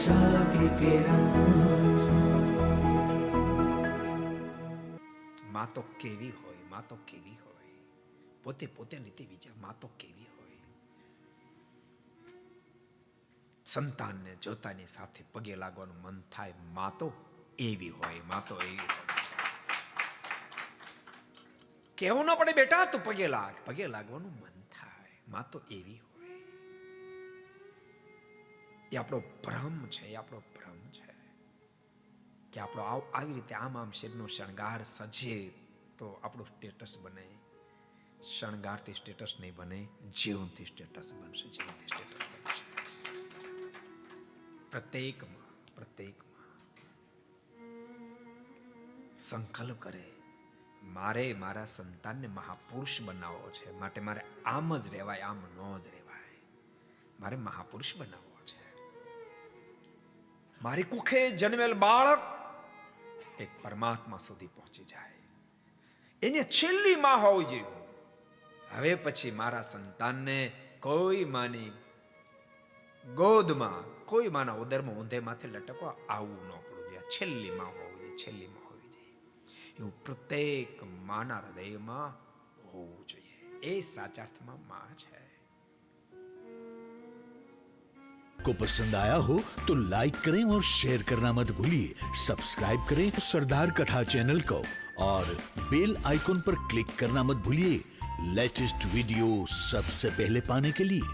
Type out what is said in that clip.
आशा की किरण। માં તો કેવી હોય, માં તો કેવી હોય, પોતે પોતે રીતે વિચાર, માં તો કેવી હોય. સંતાનને જોતાની સાથે પગે લાગવાનું મન થાય, માં તો એવી હોય, માં તો એવી હોય. કેવું ન પડે બેટા તું પગે લાગ, પગે લાગવાનું મન થાય, માં તો એવી હોય. એ આપણો ભ્રમ છે, એ આપણો ભ્રમ છે કે આપણો આવી રીતે આમ શરીરનો શણગાર સજે તો આપણું સ્ટેટસ બને. શણગારથી સ્ટેટસ નહીં બને, જીવનથી સ્ટેટસ બનશે, જીવનથી સ્ટેટસ બનશે. પ્રત્યેકમાં સંકલ્પ કરે, મારે મારા સંતાનને મહાપુરુષ બનાવવો છે, માટે મારે આમ જ રહેવાય, આમ ન જ રહેવાય. મારે મહાપુરુષ બનાવવો છે. મારી કુખે જન્મેલ બાળક એ પરમાત્મા સુધી પહોંચી જાય, એને છેલ્લી માં હોવી જોઈએ. હવે પછી મારા સંતાનને કોઈ માની ગોદમાં, કોઈ માના ઉદરમાં ઊંધે માથે લટકવા આવવું ન પડવું જોઈએ. છેલ્લી માં હોવી જોઈએ, છેલ્લી માં હોવી જોઈએ. એવું પ્રત્યેક માના હૃદયમાં હોવું જોઈએ. એ સાચા અર્થમાં માં છે. को पसंद आया हो तो लाइक करें और शेयर करना मत भूलिए. सब्सक्राइब करें सरदार कथा चैनल को और बेल आइकॉन पर क्लिक करना मत भूलिए लेटेस्ट वीडियो सबसे पहले पाने के लिए.